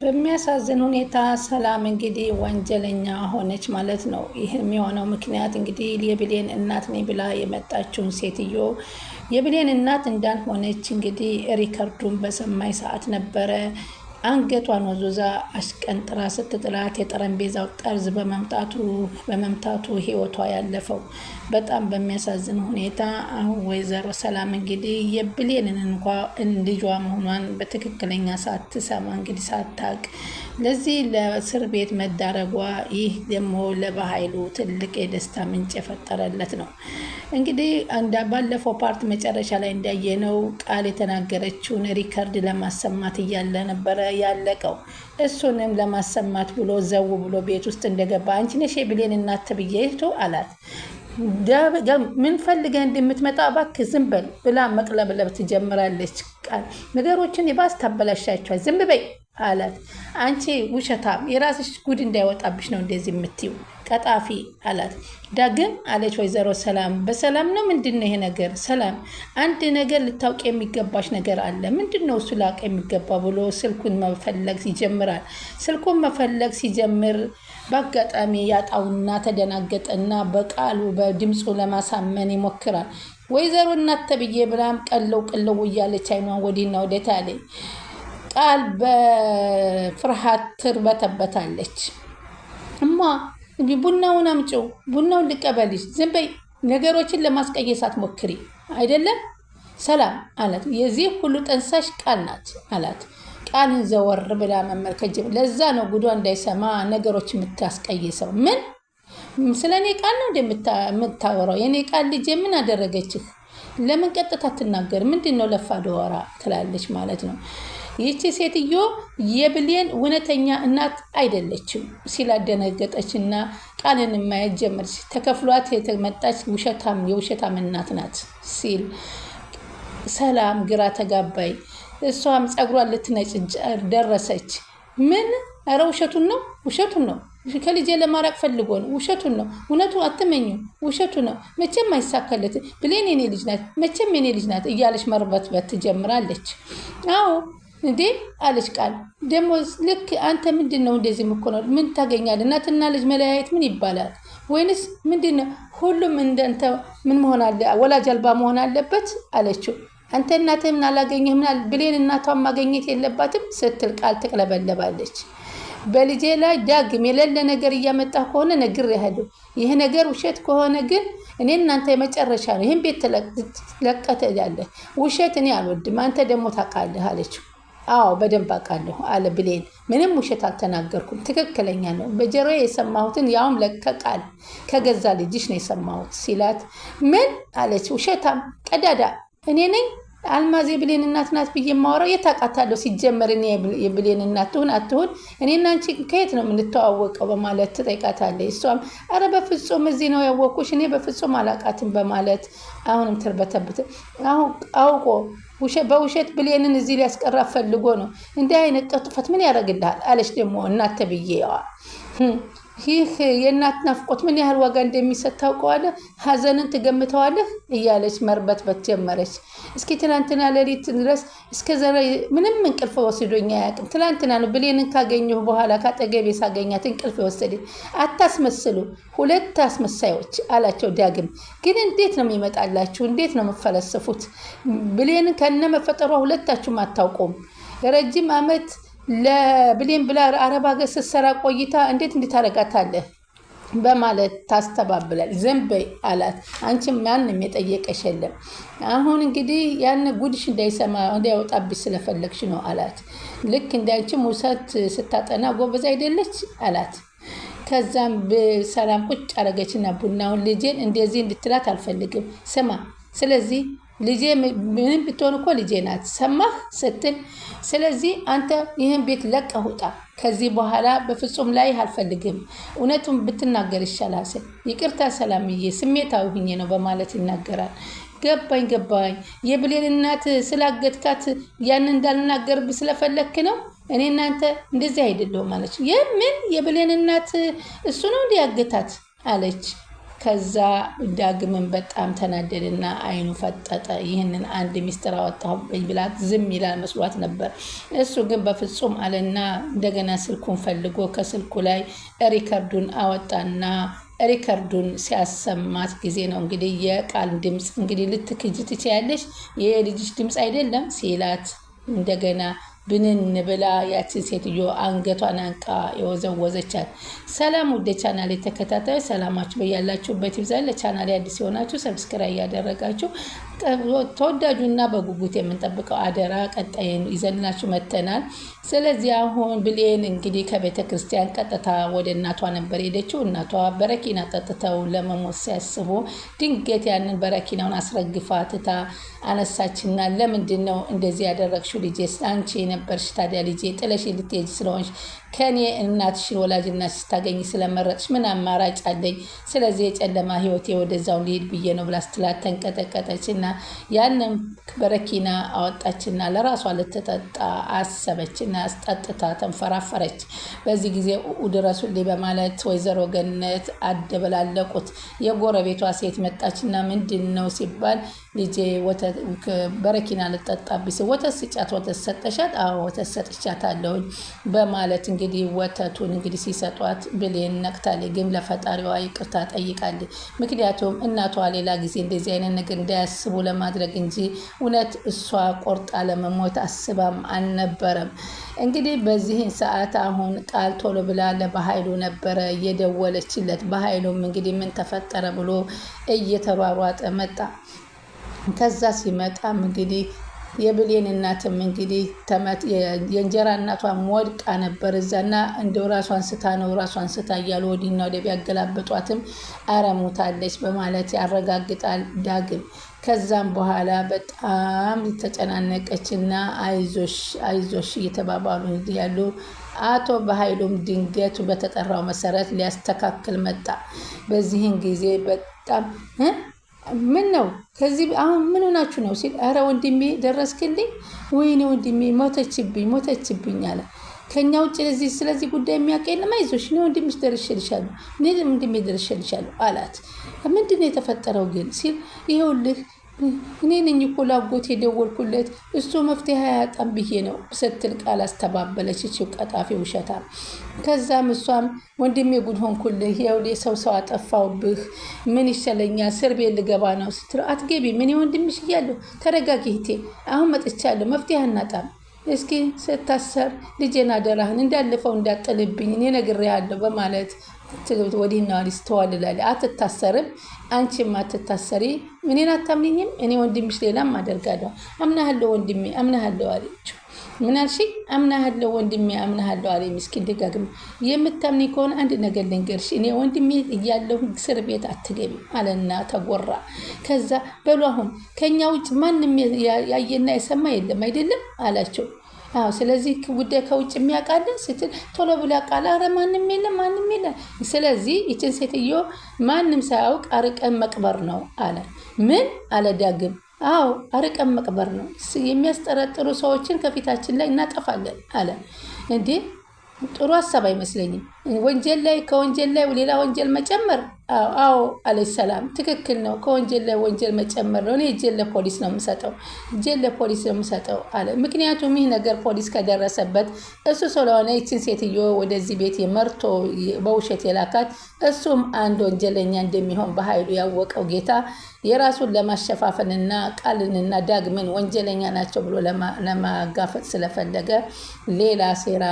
በሚያሳዝን ሁኔታ ሰላም እንግዲህ ወንጀለኛ ሆነች ማለት ነው። ይህም የሆነው ምክንያት እንግዲህ የብሌን እናት ነኝ ብላ የመጣችውን ሴትዮ የብሌን እናት እንዳልሆነች እንግዲህ ሪከርዱን በሰማይ ሰዓት ነበረ አንገቷን ወዞዛ አሽቀንጥራ ስትጥላት የጠረጴዛው ጠርዝ በመምታቱ ህይወቷ ያለፈው በጣም በሚያሳዝን ሁኔታ። አሁን ወይዘሮ ሰላም እንግዲህ የብሌንን እንኳ ልጇ መሆኗን በትክክለኛ ሳትሰማ እንግዲህ ሳታቅ ለዚህ ለእስር ቤት መዳረጓ ይህ ደግሞ ለበኃይሉ ትልቅ የደስታ ምንጭ የፈጠረለት ነው። እንግዲህ ባለፈው ፓርት መጨረሻ ላይ እንዳየነው ቃል የተናገረችውን ሪከርድ ለማሰማት እያለ ነበረ ያለቀው። እሱንም ለማሰማት ብሎ ዘው ብሎ ቤት ውስጥ እንደገባ አንቺ ነሽ የብሌን እናት ተብዬቱ አላት። ምን ፈልገህ እንደምትመጣ እባክህ ዝም በል ብላ መቅለብለብ ትጀምራለች። ቃል ነገሮችን ይባስ ታበላሻቸዋል፣ ዝም በይ አላት። አንቺ ውሸታም የራስሽ ጉድ እንዳይወጣብሽ ነው እንደዚህ የምትይው ቀጣፊ አላት። ዳግም አለች ወይዘሮ ሰላም። በሰላም ነው ምንድነው ይሄ ነገር? ሰላም አንድ ነገር ልታውቅ የሚገባሽ ነገር አለ። ምንድነው እሱ ላውቅ የሚገባ ብሎ ስልኩን መፈለግ ይጀምራል። ስልኩን መፈለግ ሲጀምር በአጋጣሚ ያጣውና ተደናገጠና በቃሉ በድምፁ ለማሳመን ይሞክራል። ወይዘሮ እናት ተብዬ ብላም ቀለው እያለች አይኗን ወዲና ወደታ ላይ ቃል በፍርሃት ትርበተበታለች። እማ ቡናውን አምጪው፣ ቡናውን ልቀበልሽ፣ ዝም በይ፣ ነገሮችን ለማስቀየስ አትሞክሪ አይደለም ሰላም አላት። የዚህ ሁሉ ጠንሳሽ ቃል ናት አላት። ቃልን ዘወር ብላ መመልከት ለዛ ነው ጉዷ እንዳይሰማ ነገሮች የምታስቀይሰው። ምን ስለ እኔ ቃል ነው እንደምታወራው? የኔ ቃል ልጄ ምን አደረገችህ? ለምን ቀጥታ ትናገር? ምንድን ነው ለፋ ዶራ ትላለች ማለት ነው። ይህቺ ሴትዮ የብሌን እውነተኛ እናት አይደለችም ሲላደነገጠችና ቃልን ማየት ጀመረች። ተከፍሏት የተመጣች የውሸታም እናት ናት ሲል ሰላም ግራ ተጋባይ። እሷም ጸጉሯን ልትነጭ ደረሰች። ምን? ኧረ ውሸቱን ነው ከልጄ ለማራቅ ፈልጎ ነው። ውሸቱን ነው። እውነቱ አትመኙ። ውሸቱ ነው። መቼም አይሳካለት። ብሌን የኔ ልጅ ናት፣ መቼም የኔ ልጅ ናት እያለች መርበትበት ትጀምራለች። አዎ እንዴ አለች ቃል። ደግሞ ልክ አንተ ምንድን ነው እንደዚህ የምኮነው? ምን ታገኛለህ? እናትና ልጅ መለያየት ምን ይባላል? ወይንስ ምንድን ነው? ሁሉም እንደንተ ምን መሆን አለ? ወላጅ አልባ መሆን አለበት አለችው። አንተ እናትህ ምን አላገኘህ? ምን ብሌን እናቷን ማገኘት የለባትም ስትል ቃል ትቅለበለባለች። በልጄ ላይ ዳግም የሌለ ነገር እያመጣ ከሆነ ነግሬሃለሁ። ይህ ነገር ውሸት ከሆነ ግን እኔ እናንተ የመጨረሻ ነው። ይህን ቤት ለቀህ ትሄዳለህ። ውሸት እኔ አልወድም፣ አንተ ደግሞ ታውቃለህ አለችው። አዎ በደንብ አውቃለሁ አለ ብሌን። ምንም ውሸት አልተናገርኩም፣ ትክክለኛ ነው። በጆሮዬ የሰማሁትን ያውም ለከቃል ከገዛ ልጅሽ ነው የሰማሁት ሲላት ምን አለች? ውሸታም ቀዳዳ እኔ ነኝ? አልማዝ የብሌን እናት ናት ብዬ የማወራው የት አውቃታለሁ? ሲጀመር እኔ የብሌን እናት ትሁን አትሁን እኔና አንቺ ከየት ነው የምንተዋወቀው? በማለት ትጠይቃታለች። እሷም አረ በፍጹም እዚህ ነው ያወቅኩሽ፣ እኔ በፍጹም አላውቃትም በማለት አሁንም ትርበተብት። አሁን አውቆ በውሸት ብሌንን እዚህ ሊያስቀራ ፈልጎ ነው። እንዲህ አይነት ቅጥፈት ምን ያደርግልሃል? አለች ደግሞ እናት ተብዬዋ። ይህ የእናት ናፍቆት ምን ያህል ዋጋ እንደሚሰጥ ታውቀዋለህ? ሀዘንን ትገምተዋለህ? እያለች መርበትበት ጀመረች። እስኪ ትናንትና ሌሊት ድረስ እስከ ዛሬ ምንም እንቅልፍ ወስዶኝ አያውቅም። ትናንትና ነው ብሌንን ካገኘሁ በኋላ ካጠገቤ ሳገኛት እንቅልፍ የወሰደኝ። አታስመስሉ፣ ሁለት አስመሳዮች አላቸው ዳግም። ግን እንዴት ነው የሚመጣላችሁ? እንዴት ነው የምፈለስፉት? ብሌንን ከነ መፈጠሯ ሁለታችሁም አታውቁም። ረጅም ዓመት ለብሌን ብላ አረብ ሀገር ስትሰራ ቆይታ እንዴት እንድታረጋታለህ በማለት ታስተባብላል። ዝም በይ አላት። አንቺም ማንም የጠየቀሽ የለም። አሁን እንግዲህ ያን ጉድሽ እንዳይሰማ እንዳይወጣብሽ ስለፈለግሽ ነው አላት። ልክ እንዳንቺም ውሰት ስታጠና ጎበዝ አይደለች አላት። ከዛም በሰላም ቁጭ አረገችና ቡናውን ልጄን እንደዚህ እንድትላት አልፈልግም። ስማ ስለዚህ ልጄ ምንም ብትሆን እኮ ልጄ ናት ሰማህ ስትል፣ ስለዚህ አንተ ይህን ቤት ለቀህ ውጣ፣ ከዚህ በኋላ በፍጹም ላይ አልፈልግም፣ እውነቱን ብትናገር ይሻላል። ይቅርታ ሰላምዬ ስሜታዊ ሁኜ ነው በማለት ይናገራል። ገባኝ የብሌን እናት ስላገትካት ያን እንዳልናገርብ ስለፈለክ ነው። እኔ እናንተ እንደዚህ አይደለም ማለት የምን የብሌን እናት እሱ ነው እንዲያገታት አለች። ከዛ ዳግምን በጣም ተናደድና አይኑ ፈጠጠ። ይህንን አንድ ሚስጥር አወጣሁብኝ ብላት ዝም ይላል መስሏት ነበር። እሱ ግን በፍጹም አለና እንደገና ስልኩን ፈልጎ ከስልኩ ላይ ሪከርዱን አወጣና ሪከርዱን ሲያሰማት ጊዜ ነው እንግዲህ የቃል ድምፅ እንግዲህ ልትክጅ ትችያለሽ፣ የልጅሽ ድምፅ አይደለም ሲላት እንደገና ብንን ብላ ያችን ሴትዮ አንገቷን አንቃ የወዘወዘቻት። ሰላም ወደ ቻናል የተከታታዮች ሰላማችሁ በያላችሁበት ይብዛል። ለቻናል አዲስ የሆናችሁ ሰብስክራይብ ያደረጋችሁ ተወዳጁና በጉጉት የምንጠብቀው አደራ ቀጣይን ይዘንላችሁ መተናል። ስለዚህ አሁን ብሌን እንግዲህ ከቤተ ክርስቲያን ቀጥታ ወደ እናቷ ነበር ሄደችው። እናቷ በረኪና ጠጥተው ለመሞት ሲያስቡ ድንገት ያንን በረኪናውን አስረግፋ ትታ አነሳችና ለምንድን ነው እንደዚህ ያደረግሽው ልጄ? አንቺ ነበርሽ ታዲያ ልጄ ጥለሽ ልትሄጂ ስለሆንሽ ከኔ እናትሽን ወላጅ እናትሽ ስታገኝ ስለመረጥሽ ምን አማራጭ አለኝ? ስለዚህ የጨለማ ህይወቴ ወደዛው ሊሄድ ብዬ ነው ብላ ስትላት ተንቀጠቀጠችና ያንን በረኪና አወጣችና ለራሷ ልትጠጣ አሰበችና አስጠጥታ ተንፈራፈረች። በዚህ ጊዜ ድረሱልኝ በማለት ወይዘሮ ገነት አደበላለቁት። የጎረቤቷ ሴት መጣችና ምንድን ነው ሲባል ልጄ በረኪና ልጠጣብኝ ወተት ስጫት፣ ወተት ሰጠሻት? አዎ ወተት ሰጥቻታለሁኝ በማለት እንግዲህ ወተቱን እንግዲህ ሲሰጧት ብሌን ነቅታለች። ግን ለፈጣሪዋ ይቅርታ ጠይቃለች። ምክንያቱም እናቷ ሌላ ጊዜ እንደዚህ አይነት ነገር እንዳያስቡ ለማድረግ እንጂ እውነት እሷ ቆርጣ ለመሞት አስባም አልነበረም። እንግዲህ በዚህን ሰዓት አሁን ቃል ቶሎ ብላ ለበኃይሉ ነበረ እየደወለችለት። በኃይሉም እንግዲህ ምን ተፈጠረ ብሎ እየተሯሯጠ መጣ። ከዛ ሲመጣም እንግዲህ የብሌን እናትም እንግዲህ የእንጀራ እናቷን ወድቃ ነበር እዛና እንደው ራሷን ስታ እያሉ ወዲህና ወዲያ ቢያገላብጧትም አረሙታለች በማለት ያረጋግጣል ዳግም። ከዛም በኋላ በጣም ተጨናነቀችና አይዞሽ እየተባባሉ ያሉ አቶ በኃይሉም ድንገቱ በተጠራው መሰረት ሊያስተካክል መጣ። በዚህን ጊዜ በጣም ምን ነው ከዚህ አሁን ምን ሆናችሁ ነው ሲል፣ አረ ወንድሜ ደረስክልኝ? ወይኔ ወንድሜ ሞተችብኝ አለ። ከኛ ውጭ ስለዚህ ጉዳይ የሚያውቅ የለም። አይዞሽ ነው ወንድምሽ ደርሼልሻለሁ፣ ወንድሜ ደርሼልሻለሁ አላት። ምንድን ነው የተፈጠረው ግን ሲል፣ ይኸውልህ እኔ ነኝ እኮ ላጎቴ የደወልኩለት እሱ መፍትሄ አያጣም ብዬ ነው ስትል ቃል አስተባበለች። እቺው ቀጣፊ ውሸታ። ከዛም እሷም ወንድሜ ጉድ ሆንኩልህ፣ ይኸውልህ ሰው አጠፋውብህ፣ ምን ይሻለኛል? እስር ቤት ልገባ ነው ስትለው፣ አትገቢ ምን ወንድምሽ እያለሁ ተረጋጊ እህቴ፣ አሁን መጥቻለሁ፣ መፍትሄ አናጣም። እስኪ ስታሰር ልጄን አደራህን እንዳለፈው እንዳጠልብኝ እኔ ነግሬሃለሁ በማለት ወዲህና ወዲህ ስትዋልላለች። አትታሰርም፣ አንቺም አትታሰሪ፣ እኔን አታምኝም? እኔ ወንድምሽ ሌላም አደርጋለሁ። አምናሃለሁ ወንድሜ አምናሃለሁ አለችው። ምን አልሽኝ? አምናሃለሁ ወንድሜ አምናሃለሁ አለ። ምስኪን ደጋግም የምታምኒ ከሆነ አንድ ነገር ልንገርሽ፣ እኔ ወንድሜ እያለሁ እስር ቤት አትገቢ አለና ተጎራ። ከዛ በሉ አሁን ከኛ ውጭ ማንም ያየና የሰማ የለም አይደለም አላቸው። አዎ ስለዚህ ጉዳይ ከውጭ የሚያውቃለን ስትል ቶሎ ብላ ቃል አረ ማንም የለም። ስለዚህ ይችን ሴትዮ ማንም ሳያውቅ አርቀን መቅበር ነው አለ። ምን አለ ዳግም። አዎ አርቀን መቅበር ነው፣ የሚያስጠረጥሩ ሰዎችን ከፊታችን ላይ እናጠፋለን አለ። እንዴ ጥሩ ሀሳብ አይመስለኝም። ከወንጀል ላይ ሌላ ወንጀል መጨመር። አዎ አለች ሰላም። ትክክል ነው፣ ከወንጀል ላይ ወንጀል መጨመር ነው። እኔ እጄን ለፖሊስ ነው የምሰጠው አለ። ምክንያቱም ይህ ነገር ፖሊስ ከደረሰበት እሱ ስለሆነ ይችን ሴትዮ ወደዚህ ቤት መርቶ በውሸት የላካት እሱም አንድ ወንጀለኛ እንደሚሆን በኃይሉ ያወቀው ጌታ የራሱን ለማሸፋፈንና ቃልንና ዳግምን ወንጀለኛ ናቸው ብሎ ለማጋፈጥ ስለፈለገ ሌላ ሴራ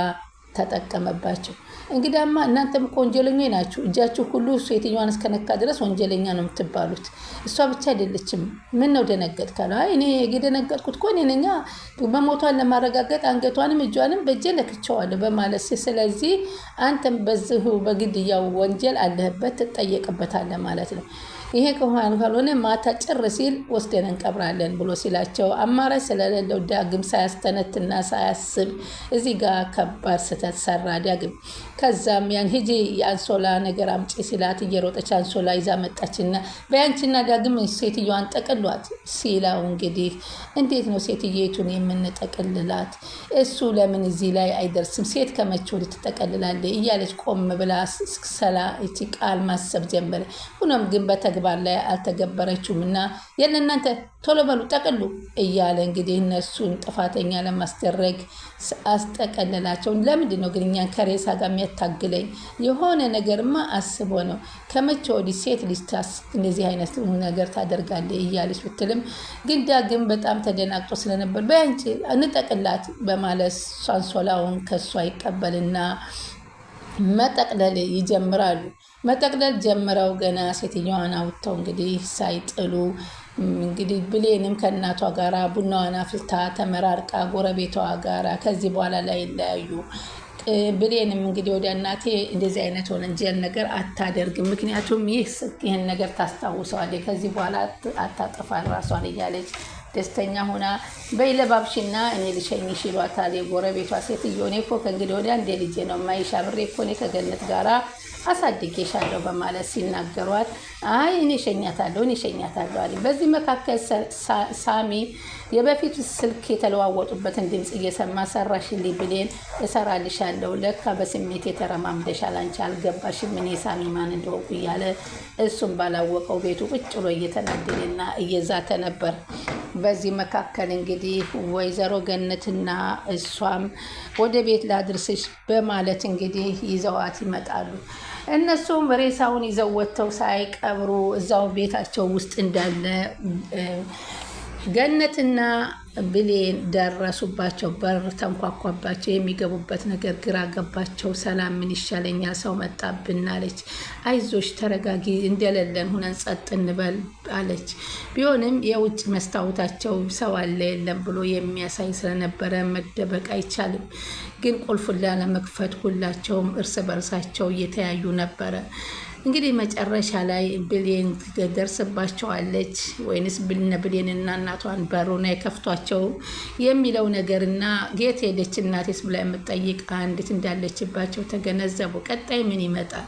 ተጠቀመባቸው። እንግዲያማ እናንተም እኮ ወንጀለኛ ናችሁ፣ እጃችሁ ሁሉ እሱ የትኛዋን እስከነካ ድረስ ወንጀለኛ ነው የምትባሉት። እሷ ብቻ አይደለችም። ምን ነው ደነገጥ ካለ፣ እኔ የደነገጥኩት እኮ እኔ ነኝ። መሞቷን ለማረጋገጥ አንገቷንም እጇንም በእጄ ለክቸዋለሁ በማለት ስለዚህ አንተም በዚሁ በግድያው ወንጀል አለህበት ትጠየቅበታለህ ማለት ነው። ይሄ ካልሆነ ማታ ጭር ሲል ወስደን እንቀብራለን ብሎ ሲላቸው አማራጭ ስለሌለው ዳግም ሳያስተነትና ሳያስብ እዚህ ጋር ከባድ ስህተት ሰራ ዳግም። ከዛም ያን ሂጂ የአንሶላ ነገር አምጪ ሲላት እየሮጠች አንሶላ ይዛ መጣችና በያንቺና ዳግም ሴትዮዋን ጠቅሏት ሲላው እንግዲህ እንዴት ነው ሴትዮቱን የምንጠቅልላት? እሱ ለምን እዚህ ላይ አይደርስም? ሴት ከመቼ ወዲህ ትጠቀልላለች? እያለች ቆም ብላ እቺ ቃል ማሰብ ጀመረ። ሆኖም ግን በተግባር ላይ አልተገበረችውም እና የለናንተ ቶሎ በሉ ጠቅሉ እያለ እንግዲህ እነሱን ጥፋተኛ ለማስደረግ አስጠቀልላቸው። ለምንድን ነው ግን እኛን ከሬሳ ጋር የሚያታግለኝ? የሆነ ነገርማ አስቦ ነው። ከመቼ ወዲህ ሴት ልጅ እንደዚህ አይነት ነገር ታደርጋለች እያለች ብትልም ግን ዳግም በጣም ተደናግጦ ስለነበር በያንቺ እንጠቅላት በማለት አንሶላውን ከሷ ይቀበልና መጠቅለል ይጀምራሉ። መጠቅለል ጀምረው ገና ሴትዮዋን አውጥተው እንግዲህ ሳይጥሉ እንግዲህ ብሌንም ከእናቷ ጋራ ቡናዋን አፍልታ ተመራርቃ ጎረቤቷ ጋራ ከዚህ በኋላ ላይ ይለያዩ። ብሌንም እንግዲህ ወደ እናቴ እንደዚህ አይነት ወንጀል ነገር አታደርግም፣ ምክንያቱም ይህን ነገር ታስታውሰዋለች፣ ከዚህ በኋላ አታጠፋል ራሷን እያለች ደስተኛ ሆና በይለባብሽና እኔ ልሸኝሽ ይሏታል የጎረቤቷ ሴትዮ። እኔ እኮ ከእንግዲህ ወዲያ እንደ ልጄ ነው የማይሽ፣ አብሬ እኮ እኔ ከገነት ጋራ አሳድጌሻለሁ በማለት ሲናገሯት አይ እኔ እሸኛታለሁ አለ። በዚህ መካከል ሳሚ የበፊቱ ስልክ የተለዋወጡበትን ድምፅ እየሰማ ሰራሽልኝ ብሌን እሰራልሻለሁ፣ ለካ በስሜት የተረማምደሻል፣ አንቺ አልገባሽም እኔ ሳሚ ማን እንደሆንኩ እያለ እሱም ባላወቀው ቤቱ ቁጭ ብሎ እየተናደደና እየዛተ ነበር። በዚህ መካከል እንግዲህ ወይዘሮ ገነትና እሷም ወደ ቤት ላድርስሽ በማለት እንግዲህ ይዘዋት ይመጣሉ። እነሱም ሬሳውን ይዘው ወጥተው ሳይቀብሩ እዛው ቤታቸው ውስጥ እንዳለ ገነትና ብሌን ደረሱባቸው። በር ተንኳኳባቸው። የሚገቡበት ነገር ግራ ገባቸው። ሰላም ምን ይሻለኛል ሰው መጣብን አለች። አይዞሽ ተረጋጊ፣ እንደሌለን ሁነን ጸጥ እንበል አለች። ቢሆንም የውጭ መስታወታቸው ሰው አለ የለም ብሎ የሚያሳይ ስለነበረ መደበቅ አይቻልም። ግን ቁልፉን ላለመክፈት ሁላቸውም እርስ በርሳቸው እየተያዩ ነበረ። እንግዲህ መጨረሻ ላይ ብሌን ደርስባቸዋለች ወይንስ ብሌንና እናቷን በሩን የከፍቷቸው የሚለው ነገርና የት ሄደች እናቴስ ብላ የምትጠይቅ አንዲት እንዳለችባቸው ተገነዘቡ። ቀጣይ ምን ይመጣል?